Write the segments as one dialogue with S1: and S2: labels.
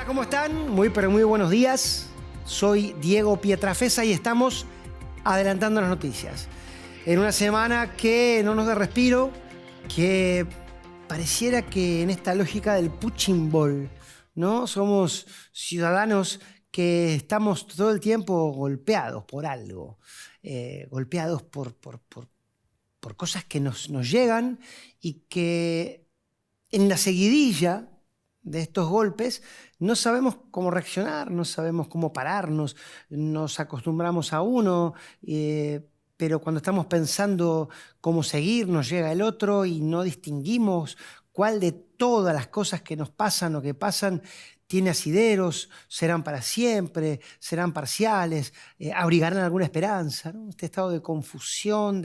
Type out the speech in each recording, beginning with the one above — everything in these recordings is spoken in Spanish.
S1: Hola, ¿cómo están? Muy, pero muy buenos días. Soy Diego Pietrafesa y estamos adelantando las noticias. En una semana que no nos da respiro, que pareciera que en esta lógica del punching ball, ¿no? Somos ciudadanos que estamos todo el tiempo golpeados por algo, golpeados por cosas que nos llegan y que en la seguidilla de estos golpes no sabemos cómo reaccionar, no sabemos cómo pararnos, nos acostumbramos a uno, pero cuando estamos pensando cómo seguir nos llega el otro y no distinguimos cuál de todas las cosas que nos pasan o que pasan tiene asideros, serán para siempre, serán parciales, abrigarán alguna esperanza, ¿no? Este estado de confusión,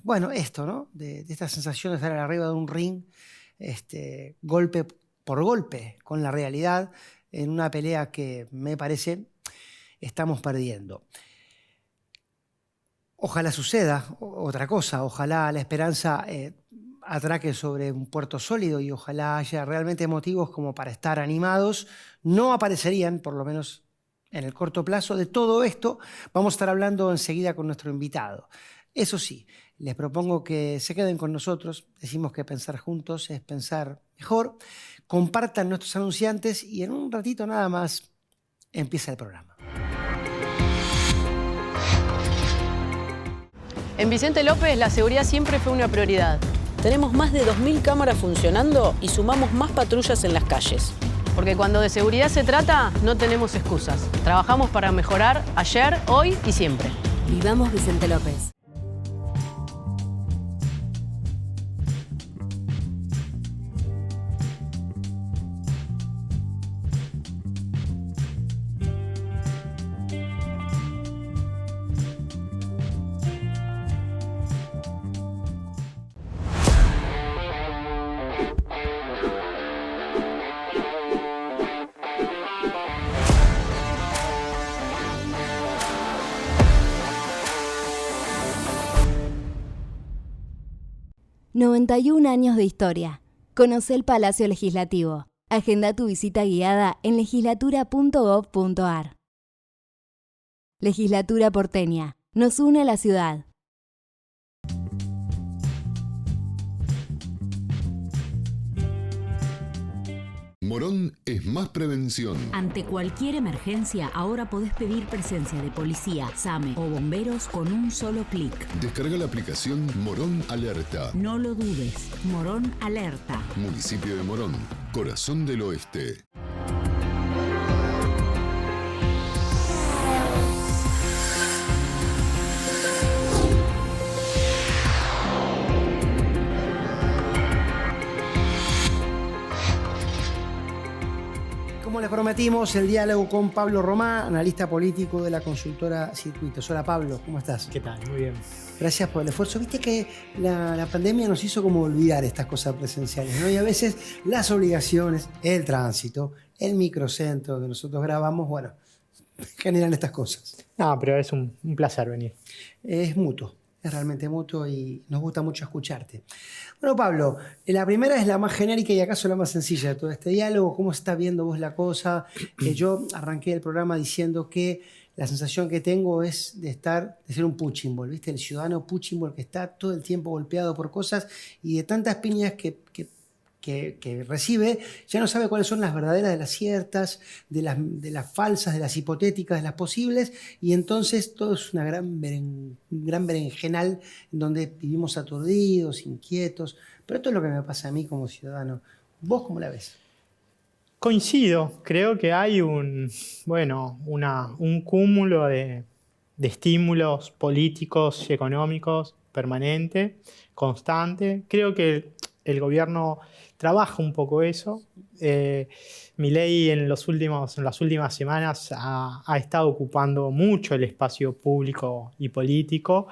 S1: bueno, esto, ¿no? De esta sensación de estar arriba de un ring, golpe por golpe con la realidad en una pelea que me parece estamos perdiendo. Ojalá suceda otra cosa, ojalá la esperanza atraque sobre un puerto sólido y ojalá haya realmente motivos como para estar animados. No aparecerían, por lo menos en el corto plazo. De todo esto vamos a estar hablando enseguida con nuestro invitado. Eso sí, les propongo que se queden con nosotros. Decimos que pensar juntos es pensar mejor. Compartan nuestros anunciantes y en un ratito nada más empieza el programa.
S2: En Vicente López la seguridad siempre fue una prioridad.
S3: Tenemos más de 2.000 cámaras funcionando y sumamos más patrullas en las calles.
S2: Porque cuando de seguridad se trata, no tenemos excusas. Trabajamos para mejorar ayer, hoy y siempre.
S4: Vivamos Vicente López. ...91 años de historia. Conoce el Palacio Legislativo. Agenda tu visita guiada en legislatura.gov.ar. Legislatura porteña. Nos une a la ciudad.
S5: Morón es más prevención.
S6: Ante cualquier emergencia, ahora podés pedir presencia de policía, SAME o bomberos con un solo clic.
S5: Descarga la aplicación Morón Alerta.
S6: No lo dudes. Morón Alerta.
S5: Municipio de Morón, corazón del oeste.
S1: Como les prometimos, el diálogo con Pablo Romá, analista político de la consultora Circuitos. Hola Pablo, ¿cómo estás?
S7: ¿Qué tal? Muy bien.
S1: Gracias por el esfuerzo. Viste que la pandemia nos hizo como olvidar estas cosas presenciales, ¿no? Y a veces las obligaciones, el tránsito, el microcentro que nosotros grabamos, bueno, generan estas cosas.
S7: No, pero es un placer venir.
S1: Es mutuo. Es realmente mutuo y nos gusta mucho escucharte. Bueno, Pablo, la primera es la más genérica y acaso la más sencilla de todo este diálogo. ¿Cómo estás viendo vos la cosa? Yo arranqué el programa diciendo que la sensación que tengo es de ser un punching ball, ¿viste? El ciudadano punching ball que está todo el tiempo golpeado por cosas y de tantas piñas que recibe, ya no sabe cuáles son las verdaderas de las ciertas, de las falsas, de las hipotéticas, de las posibles, y entonces todo es una gran berenjenal en donde vivimos aturdidos, inquietos. Pero esto es lo que me pasa a mí como ciudadano. ¿Vos cómo la ves?
S7: Coincido, creo que hay un cúmulo de estímulos políticos y económicos permanente, constante. Creo que el gobierno trabaja un poco eso. Milei en las últimas semanas ha estado ocupando mucho el espacio público y político,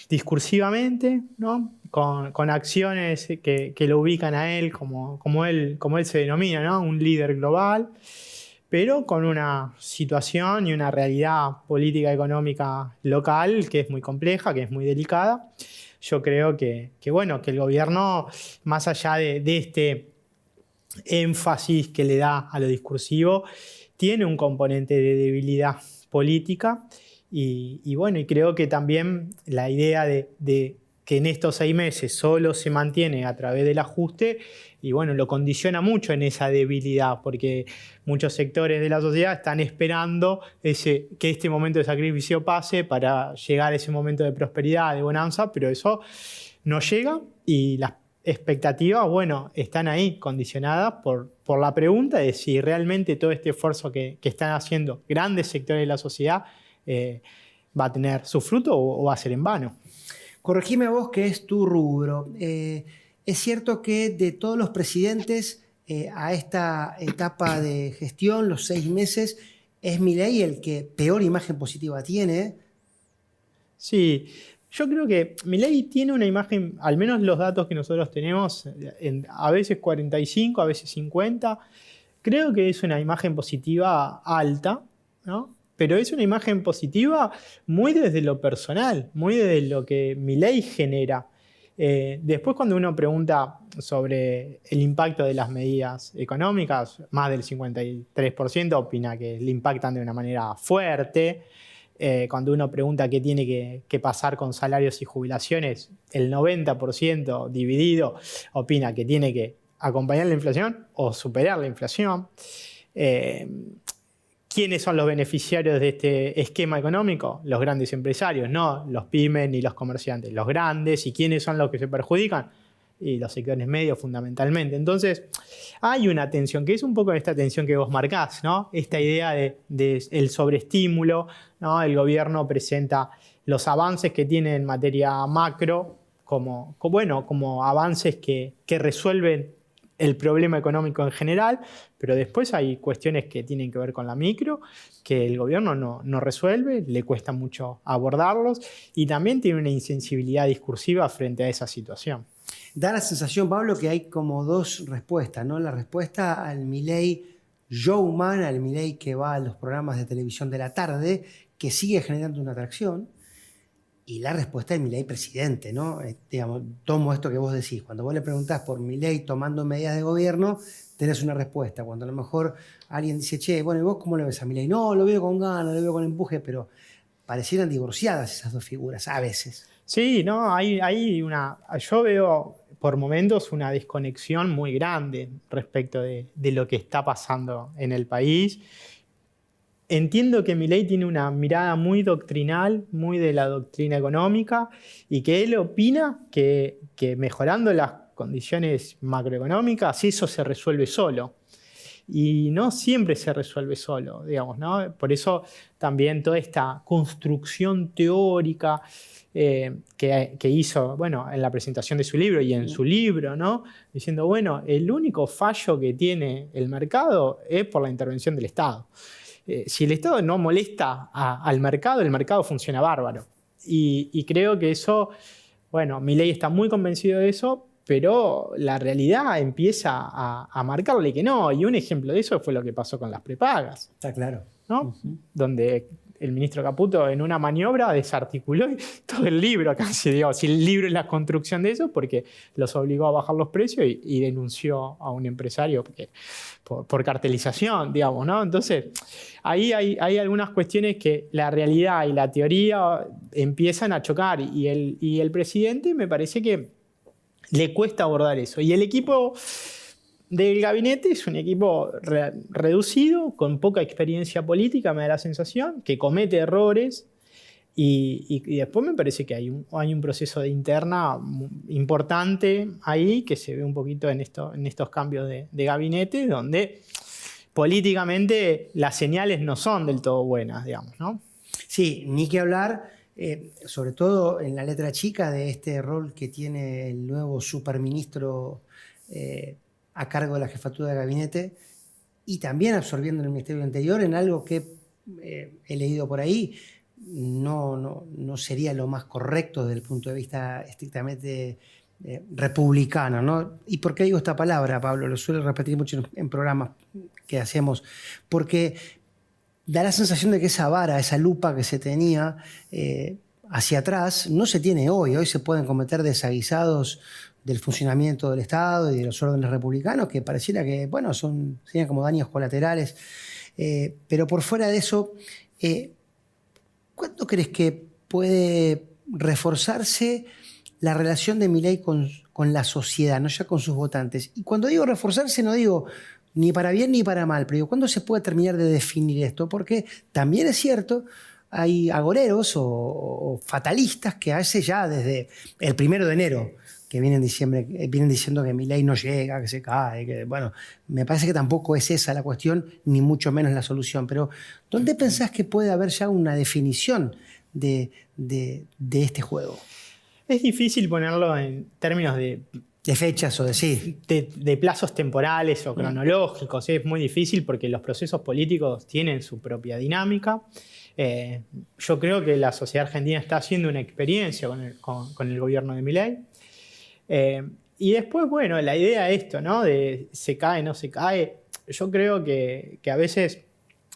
S7: discursivamente, ¿no? Con acciones que lo ubican a él como él se denomina, ¿no? Un líder global, pero con una situación y una realidad política económica local que es muy compleja, que es muy delicada. Yo creo que el gobierno, más allá de énfasis que le da a lo discursivo, tiene un componente de debilidad política y bueno, y creo que también la idea de que en estos 6 meses solo se mantiene a través del ajuste y bueno, lo condiciona mucho en esa debilidad, porque muchos sectores de la sociedad están esperando que este momento de sacrificio pase para llegar a ese momento de prosperidad, de bonanza, pero eso no llega y las expectativas, bueno, están ahí condicionadas por la pregunta de si realmente todo este esfuerzo que están haciendo grandes sectores de la sociedad va a tener su fruto o va a ser en vano.
S1: Corregime vos, que es tu rubro. Es cierto que de todos los presidentes a esta etapa de gestión, los 6 meses, es Milei el que peor imagen positiva tiene.
S7: Sí, yo creo que Milei tiene una imagen, al menos los datos que nosotros tenemos, a veces 45, a veces 50. Creo que es una imagen positiva alta, ¿no? Pero es una imagen positiva muy desde lo personal, muy desde lo que Milei genera. Después, cuando uno pregunta sobre el impacto de las medidas económicas, más del 53% opina que le impactan de una manera fuerte. Cuando uno pregunta qué tiene que pasar con salarios y jubilaciones, el 90% dividido opina que tiene que acompañar la inflación o superar la inflación. ¿Quiénes son los beneficiarios de este esquema económico? Los grandes empresarios, no los pymes ni los comerciantes, los grandes. ¿Y quiénes son los que se perjudican? Y los sectores medios fundamentalmente. Entonces, hay una tensión, que es un poco esta tensión que vos marcás, ¿no? Esta idea de el sobreestímulo, ¿no? El gobierno presenta los avances que tiene en materia macro como avances que resuelven el problema económico en general, pero después hay cuestiones que tienen que ver con la micro, que el gobierno no resuelve, le cuesta mucho abordarlos y también tiene una insensibilidad discursiva frente a esa situación.
S1: Da la sensación, Pablo, que hay como 2 respuestas, ¿no? La respuesta al Milei showman, al Milei que va a los programas de televisión de la tarde, que sigue generando una atracción, y la respuesta del Milei presidente, ¿no? Digamos, tomo esto que vos decís. Cuando vos le preguntás por Milei tomando medidas de gobierno, tenés una respuesta. Cuando a lo mejor alguien dice, che, bueno, ¿y vos cómo lo ves a Milei? No, lo veo con ganas, lo veo con empuje, pero parecieran divorciadas esas 2 figuras a veces.
S7: Sí, no, yo veo por momentos una desconexión muy grande respecto de lo que está pasando en el país. Entiendo que Milei tiene una mirada muy doctrinal, muy de la doctrina económica, y que él opina que mejorando las condiciones macroeconómicas eso se resuelve solo. Y no siempre se resuelve solo, digamos, ¿no? Por eso también toda esta construcción teórica que hizo, bueno, en la presentación de su libro y en su libro, ¿no? Diciendo, bueno, el único fallo que tiene el mercado es por la intervención del Estado. Si el Estado no molesta al mercado, el mercado funciona bárbaro. Y creo que eso, bueno, Milei está muy convencido de eso, pero la realidad empieza a marcarle que no. Y un ejemplo de eso fue lo que pasó con las prepagas.
S1: Está claro.
S7: ¿No? Donde el ministro Caputo en una maniobra desarticuló todo el libro casi, digamos, si el libro es la construcción de eso, porque los obligó a bajar los precios y denunció a un empresario por cartelización, digamos, ¿no? Entonces, ahí hay algunas cuestiones que la realidad y la teoría empiezan a chocar y el presidente me parece que le cuesta abordar eso. Y el equipo del gabinete es un equipo reducido, con poca experiencia política, me da la sensación, que comete errores y después me parece que hay un proceso de interna importante ahí que se ve un poquito en estos cambios de gabinete, donde políticamente las señales no son del todo buenas, digamos, ¿no?
S1: Sí, ni que hablar, sobre todo en la letra chica de este rol que tiene el nuevo superministro a cargo de la jefatura de gabinete y también absorbiendo en el Ministerio del Interior en algo que he leído por ahí, no sería lo más correcto desde el punto de vista estrictamente republicano, ¿no? ¿Y por qué digo esta palabra, Pablo? Lo suelo repetir mucho en programas que hacemos, porque da la sensación de que esa vara, esa lupa que se tenía hacia atrás, no se tiene hoy. Hoy se pueden cometer desaguisados del funcionamiento del Estado y de los órdenes republicanos, que pareciera que, bueno, serían como daños colaterales. Pero por fuera de eso, ¿cuándo crees que puede reforzarse la relación de Milei con la sociedad, no ya con sus votantes? Y cuando digo reforzarse, no digo ni para bien ni para mal, pero digo, ¿cuándo se puede terminar de definir esto? Porque también es cierto, hay agoreros o fatalistas que a veces ya desde el 1 de enero, que vienen diciendo que Milei no llega, que se cae, que bueno, me parece que tampoco es esa la cuestión, ni mucho menos la solución. Pero ¿dónde pensás que puede haber ya una definición de este juego?
S7: Es difícil ponerlo en términos de
S1: fechas o
S7: de plazos temporales o cronológicos. Es muy difícil porque los procesos políticos tienen su propia dinámica. Yo creo que la sociedad argentina está haciendo una experiencia con el gobierno de Milei. Y después, bueno, la idea es esto, ¿no? De se cae, no se cae. Yo creo que a veces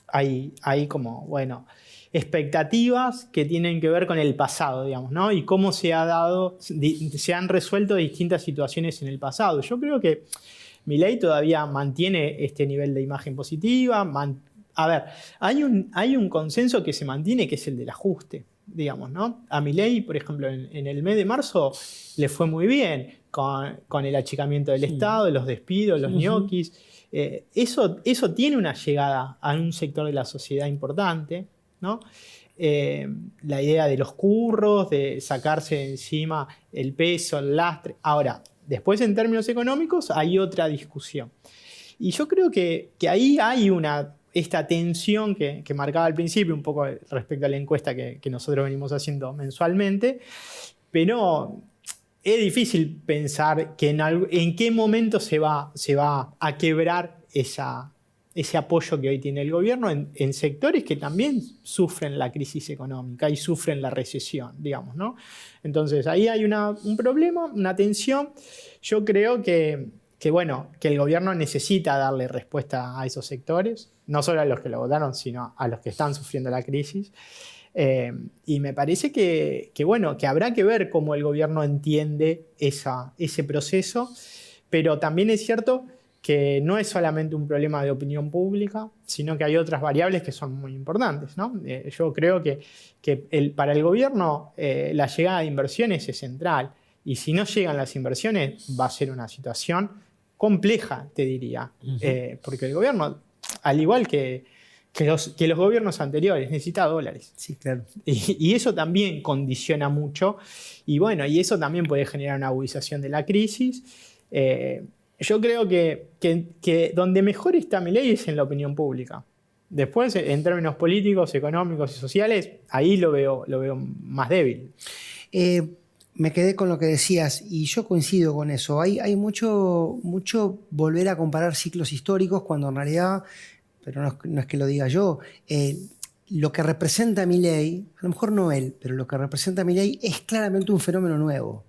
S7: hay como, bueno, expectativas que tienen que ver con el pasado, digamos, ¿no? Y cómo se han resuelto distintas situaciones en el pasado. Yo creo que Milei todavía mantiene este nivel de imagen positiva. A ver, hay un consenso que se mantiene, que es el del ajuste, digamos, ¿no? A Milei, por ejemplo, en el mes de marzo le fue muy bien con el achicamiento del Estado, los despidos, los ñoquis. Eso tiene una llegada a un sector de la sociedad importante, ¿no? La idea de los curros, de sacarse de encima el peso, el lastre. Ahora, después en términos económicos hay otra discusión. Y yo creo que ahí hay esta tensión que marcaba al principio, un poco respecto a la encuesta que nosotros venimos haciendo mensualmente, pero es difícil pensar que en qué momento se va a quebrar ese apoyo que hoy tiene el gobierno en sectores que también sufren la crisis económica y sufren la recesión, digamos, ¿no? Entonces, ahí hay un problema, una tensión. Yo creo que el gobierno necesita darle respuesta a esos sectores, no solo a los que lo votaron, sino a los que están sufriendo la crisis. Y me parece que habrá que ver cómo el gobierno entiende ese proceso, pero también es cierto que no es solamente un problema de opinión pública, sino que hay otras variables que son muy importantes, ¿no? Yo creo que para el gobierno la llegada de inversiones es central, y si no llegan las inversiones va a ser una situación compleja, te diría, porque el gobierno, al igual que los gobiernos anteriores, necesita dólares.
S1: Sí, claro.
S7: Y eso también condiciona mucho, y bueno, y eso también puede generar una agudización de la crisis. Yo creo que donde mejor está Milei es en la opinión pública. Después, en términos políticos, económicos y sociales, ahí lo veo más débil.
S1: Me quedé con lo que decías y yo coincido con eso. Hay mucho volver a comparar ciclos históricos cuando en realidad, pero no es que lo diga yo, lo que representa Milei, a lo mejor no él, pero lo que representa Milei es claramente un fenómeno nuevo.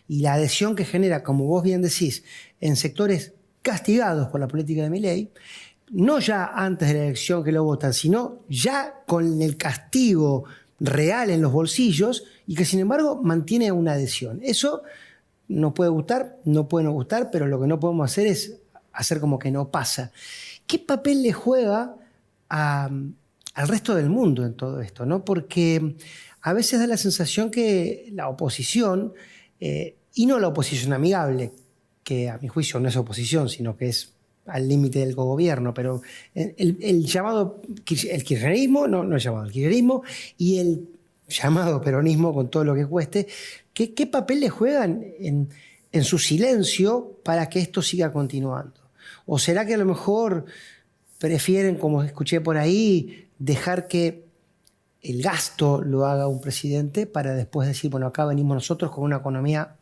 S1: Y la adhesión que genera, como vos bien decís, en sectores castigados por la política de Milei, no ya antes de la elección que lo votan, sino ya con el castigo real en los bolsillos y que sin embargo mantiene una adhesión. Eso nos puede gustar, no puede no gustar, pero lo que no podemos hacer es hacer como que no pasa. ¿Qué papel le juega al resto del mundo en todo esto, ¿no? Porque a veces da la sensación que la oposición, y no la oposición amigable, que a mi juicio no es oposición, sino que es al límite del cogobierno, pero el llamado, el kirchnerismo, no el llamado, el kirchnerismo y el llamado peronismo con todo lo que cueste, ¿qué papel le juegan en su silencio para que esto siga continuando? ¿O será que a lo mejor prefieren, como escuché por ahí, dejar que el gasto lo haga un presidente para después decir, bueno, acá venimos nosotros con una economía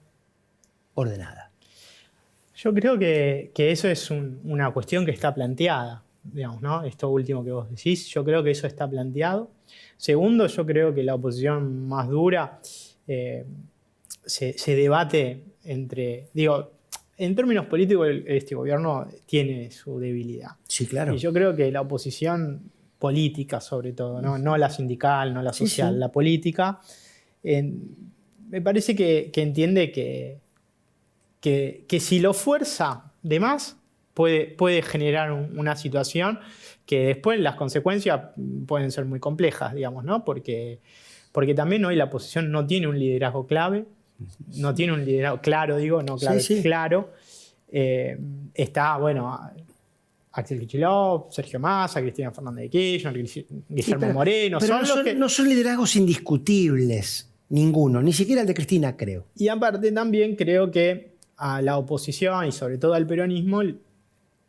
S1: ordenada?
S7: Yo creo que eso es una cuestión que está planteada, digamos, ¿no? Esto último que vos decís, yo creo que eso está planteado. Segundo, yo creo que la oposición más dura se debate en términos políticos este gobierno tiene su debilidad.
S1: Sí, claro.
S7: Y yo creo que la oposición política, sobre todo, no la sindical, no la social, sí. La política, me parece que entiende que que si lo fuerza de más, puede generar una situación que después las consecuencias pueden ser muy complejas, digamos, ¿no? Porque también hoy la oposición no tiene un liderazgo clave, no tiene un liderazgo claro, digo, no clave,
S1: Sí, sí.
S7: claro. Está, bueno, Axel Kicillof, Sergio Massa, Cristina Fernández de Kirchner,
S1: Sí,
S7: Guillermo Moreno.
S1: pero
S7: Son los que...
S1: no son liderazgos indiscutibles, ninguno, ni siquiera el de Cristina, creo.
S7: Y aparte también creo que a la oposición y sobre todo al peronismo,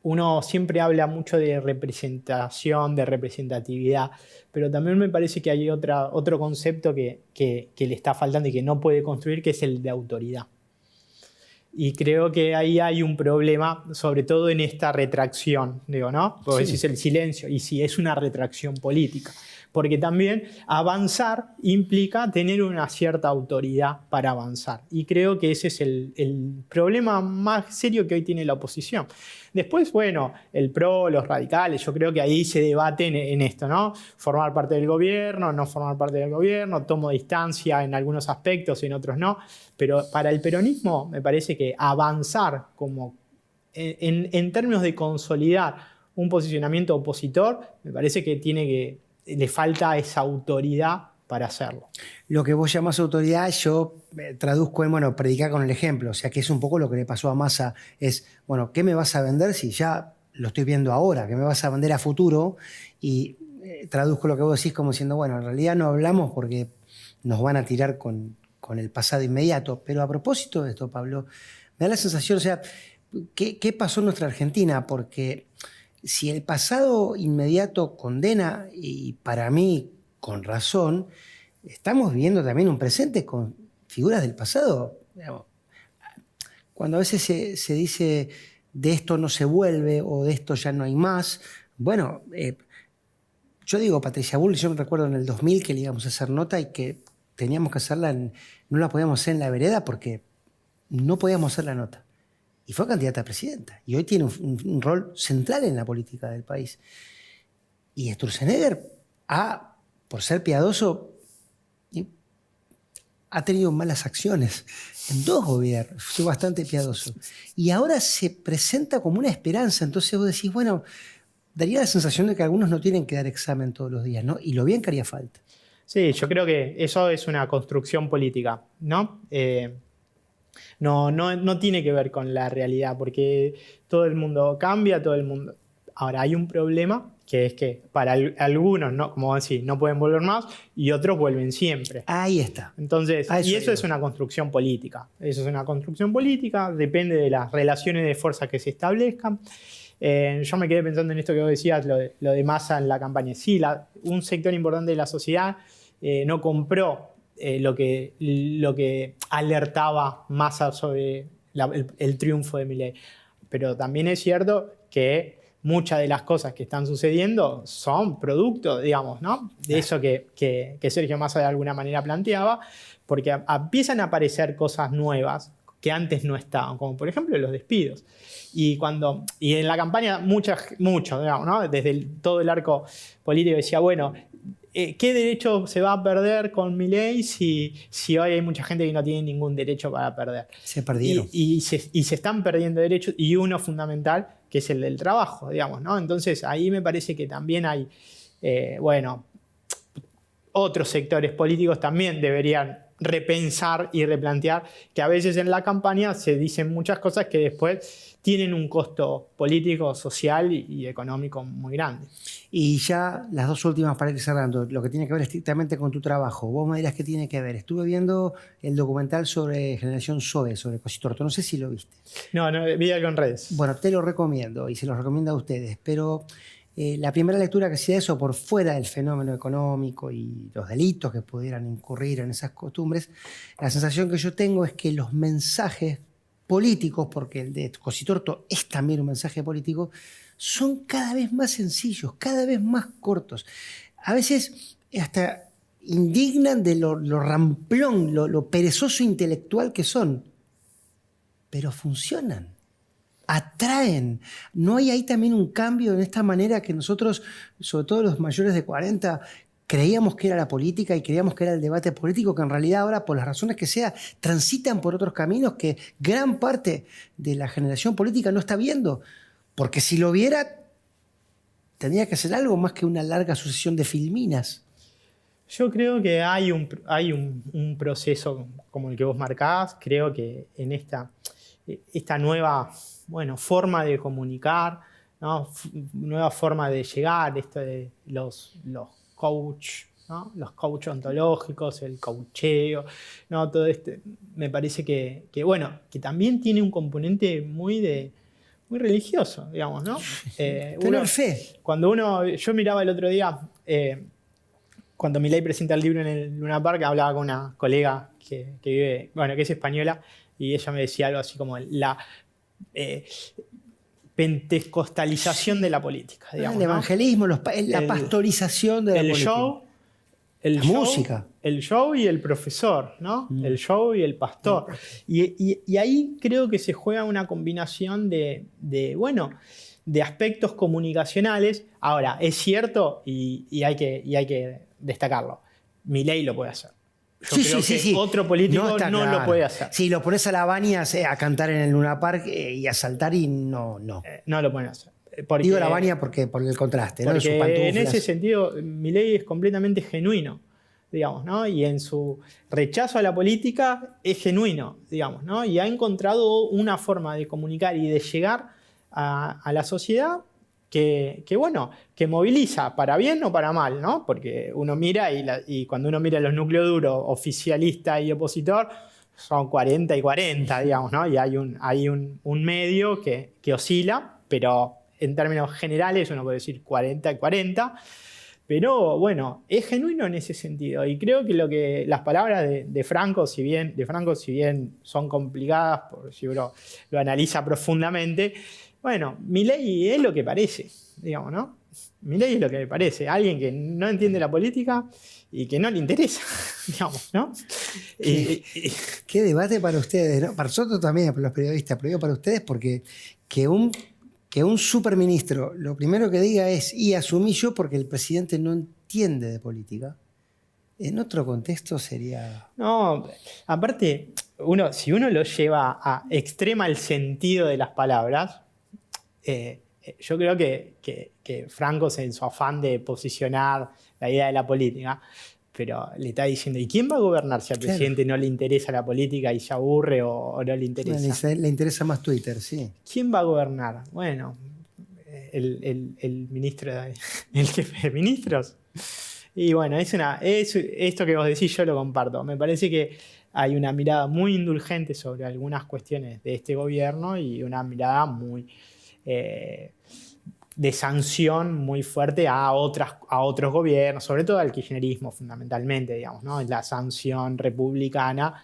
S7: uno siempre habla mucho de representación, de representatividad, pero también me parece que hay otro concepto que le está faltando y que no puede construir, que es el de autoridad. Y creo que ahí hay un problema, sobre todo en esta retracción, digo, ¿no? Porque
S1: Sí.
S7: decís el silencio, y si es una retracción política. Porque también avanzar implica tener una cierta autoridad para avanzar. Y creo que ese es el problema más serio que hoy tiene la oposición. Después, bueno, el PRO, los radicales, yo creo que ahí se debaten en esto, ¿no? Formar parte del gobierno, no formar parte del gobierno, tomo distancia en algunos aspectos, en otros no. Pero para el peronismo me parece que avanzar como en términos de consolidar un posicionamiento opositor, me parece que le falta esa autoridad para hacerlo.
S1: Lo que vos llamás autoridad, yo traduzco en, bueno, predicar con el ejemplo. O sea, que es un poco lo que le pasó a Massa. Es, bueno, ¿qué me vas a vender si ya lo estoy viendo ahora? ¿Qué me vas a vender a futuro? Y traduzco lo que vos decís como diciendo, bueno, en realidad no hablamos porque nos van a tirar con el pasado inmediato. Pero a propósito de esto, Pablo, me da la sensación, o sea, ¿qué pasó en nuestra Argentina? Porque si el pasado inmediato condena, y para mí con razón, estamos viviendo también un presente con figuras del pasado. Cuando a veces se dice de esto no se vuelve o de esto ya no hay más, bueno, yo digo Patricia Bullrich, yo me recuerdo en el 2000 que le íbamos a hacer nota y que teníamos que hacerla, no la podíamos hacer en la vereda porque no podíamos hacer la nota. Y fue candidata a presidenta. Y hoy tiene un rol central en la política del país. Y Sturzenegger por ser piadoso, ha tenido malas acciones en 2 gobiernos. Fue bastante piadoso. Y ahora se presenta como una esperanza. Entonces vos decís, bueno, daría la sensación de que algunos no tienen que dar examen todos los días, ¿no? Y lo bien que haría falta.
S7: Sí, yo creo que eso es una construcción política, ¿no? No tiene que ver con la realidad, porque todo el mundo cambia, todo el mundo... Ahora, hay un problema, que es que para algunos, ¿no? Como decís, no pueden volver más, y otros vuelven siempre.
S1: Ahí está.
S7: Entonces, y eso
S1: digo.
S7: es una construcción política. Eso es una construcción política, depende de las relaciones de fuerza que se establezcan. Yo me quedé pensando en esto que vos decías, lo de Massa en la campaña. Sí, un sector importante de la sociedad no compró lo que alertaba Massa sobre el triunfo de Milei. Pero también es cierto que muchas de las cosas que están sucediendo son producto, digamos, ¿no? De eso que Sergio Massa de alguna manera planteaba, porque empiezan a aparecer cosas nuevas que antes no estaban, como por ejemplo los despidos. Y en la campaña mucho, digamos, ¿no? Desde todo el arco político decía, bueno, ¿qué derecho se va a perder con Milei si hoy hay mucha gente que no tiene ningún derecho para perder?
S1: Se perdieron.
S7: Y se están perdiendo derechos, y uno fundamental, que es el del trabajo, digamos, ¿no? Entonces ahí me parece que también hay, otros sectores políticos también deberían repensar y replantear, que a veces en la campaña se dicen muchas cosas que después tienen un costo político, social y económico muy grande.
S1: Y ya las 2 últimas para ir cerrando, lo que tiene que ver estrictamente con tu trabajo. Vos me dirás qué tiene que ver. Estuve viendo el documental sobre Generación Zoe, sobre Cositorto. No sé si lo viste.
S7: No, vi algo en redes.
S1: Bueno, te lo recomiendo y se los recomiendo a ustedes. Pero la primera lectura que hacía eso, por fuera del fenómeno económico y los delitos que pudieran incurrir en esas costumbres, la sensación que yo tengo es que los mensajes políticos, porque el de Cositorto es también un mensaje político, son cada vez más sencillos, cada vez más cortos. A veces hasta indignan de lo ramplón, lo perezoso intelectual que son, pero funcionan, atraen. ¿No hay ahí también un cambio en esta manera que nosotros, sobre todo los mayores de 40, creíamos que era la política y creíamos que era el debate político, que en realidad ahora, por las razones que sea, transitan por otros caminos que gran parte de la generación política no está viendo. Porque si lo viera, tendría que ser algo más que una larga sucesión de filminas.
S7: Yo creo que hay un proceso como el que vos marcás. Creo que en esta nueva forma de comunicar, ¿no? Nueva forma de llegar, esto de los coach, ¿no? Los coach ontológicos, el coacheo, ¿no? Todo esto me parece que también tiene un componente muy religioso, digamos, ¿no?
S1: Tener fe.
S7: Yo miraba el otro día, cuando Milei presenta el libro en el Luna Park, hablaba con una colega que vive, que es española, y ella me decía algo así como la pentecostalización de la política, digamos,
S1: el evangelismo, la pastorización de la política. Música.
S7: El show y el profesor, ¿no? El show y el pastor. Y ahí creo que se juega una combinación de aspectos comunicacionales. Ahora, es cierto y hay que destacarlo. Milei lo puede hacer. Yo creo que otro político no lo puede hacer.
S1: Si lo pones a la Baña a cantar en el Luna Park y a saltar y no.
S7: No lo pueden hacer.
S1: Digo la Baña por el contraste, ¿no?
S7: Porque en ese sentido, Milei es completamente genuino, digamos, ¿no? Y en su rechazo a la política es genuino, digamos, ¿no? Y ha encontrado una forma de comunicar y de llegar a la sociedad que moviliza para bien o para mal, ¿no? Porque uno mira y cuando uno mira los núcleos duros, oficialista y opositor, son 40 y 40, digamos, ¿no? Y hay un medio que oscila, pero en términos generales uno puede decir 40 y 40, pero es genuino en ese sentido. Y creo que las palabras de Franco, si bien son complicadas, si uno lo analiza profundamente, Milei es lo que parece, digamos, ¿no? Milei es lo que me parece, alguien que no entiende la política y que no le interesa, digamos, ¿no?
S1: Qué debate para ustedes, ¿no? Para nosotros también, para los periodistas, pero digo para ustedes porque que un superministro lo primero que diga es y asumí yo porque el presidente no entiende de política, en otro contexto sería...
S7: No, aparte, si uno lo lleva extrema el sentido de las palabras, yo creo que Franco, en su afán de posicionar la idea de la política, pero le está diciendo, ¿y quién va a gobernar si al presidente no le interesa la política y se aburre o no le interesa?
S1: Le interesa más Twitter, sí.
S7: ¿Quién va a gobernar? Bueno, el ministro, el jefe de ministros. Y esto que vos decís yo lo comparto. Me parece que hay una mirada muy indulgente sobre algunas cuestiones de este gobierno y una mirada muy de sanción muy fuerte a otros gobiernos, sobre todo al kirchnerismo fundamentalmente, digamos, ¿no? La sanción republicana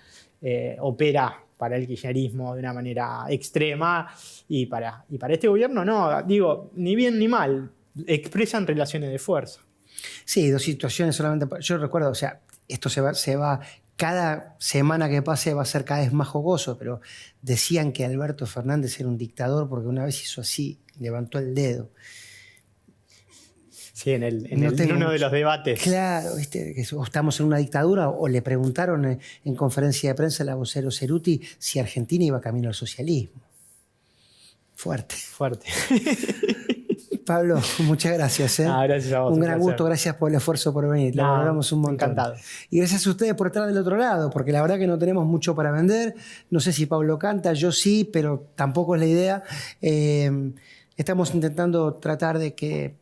S7: opera para el kirchnerismo de una manera extrema y para este gobierno no, digo, ni bien ni mal, expresan relaciones de fuerza.
S1: Sí, dos situaciones solamente. Yo recuerdo, esto se va cada semana que pase va a ser cada vez más jugoso, pero decían que Alberto Fernández era un dictador porque una vez hizo así, levantó el dedo.
S7: Sí, en uno de los debates.
S1: Claro, ¿viste? Que estamos en una dictadura, o le preguntaron en conferencia de prensa a la vocero Ceruti si Argentina iba camino al socialismo. Fuerte. Pablo, muchas gracias.
S7: Gracias a vos.
S1: Un gran gusto, gracias por el esfuerzo por venir. Lo valoramos un montón.
S7: Encantado.
S1: Y gracias a ustedes por estar del otro lado, porque la verdad que no tenemos mucho para vender. No sé si Pablo canta, yo sí, pero tampoco es la idea. Estamos intentando tratar de que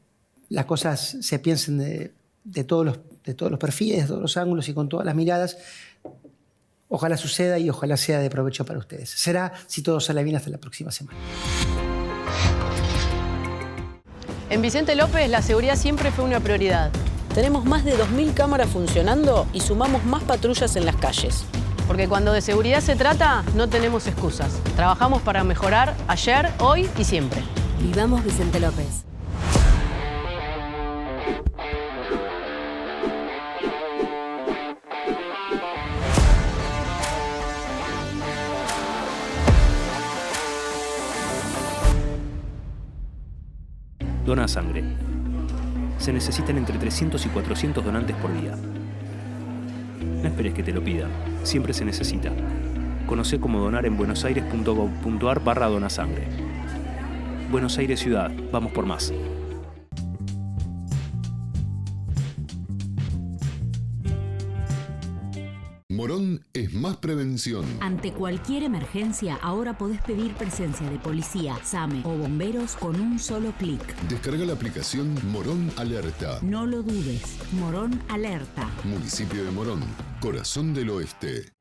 S1: las cosas se piensen de todos los perfiles, de todos los ángulos y con todas las miradas. Ojalá suceda y ojalá sea de provecho para ustedes. Será, si todo sale bien, hasta la próxima semana.
S2: En Vicente López la seguridad siempre fue una prioridad.
S3: Tenemos más de 2.000 cámaras funcionando y sumamos más patrullas en las calles.
S2: Porque cuando de seguridad se trata, no tenemos excusas. Trabajamos para mejorar ayer, hoy y siempre.
S4: Vivamos Vicente López.
S8: Dona sangre. Se necesitan entre 300 y 400 donantes por día. No esperes que te lo pidan, siempre se necesita. Conocé cómo donar en buenosaires.gov.ar/donasangre. Buenos Aires Ciudad, vamos por más.
S5: Morón es más prevención.
S6: Ante cualquier emergencia, ahora podés pedir presencia de policía, SAME o bomberos con un solo clic.
S5: Descarga la aplicación Morón Alerta.
S6: No lo dudes. Morón Alerta.
S5: Municipio de Morón, corazón del oeste.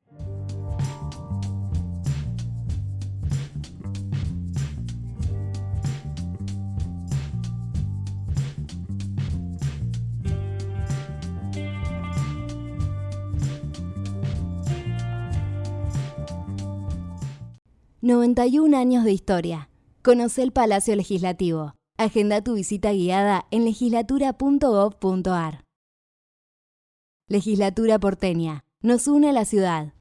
S4: ...91 años de historia. Conoce el Palacio Legislativo. Agenda tu visita guiada en legislatura.gov.ar. Legislatura porteña. Nos une a la ciudad.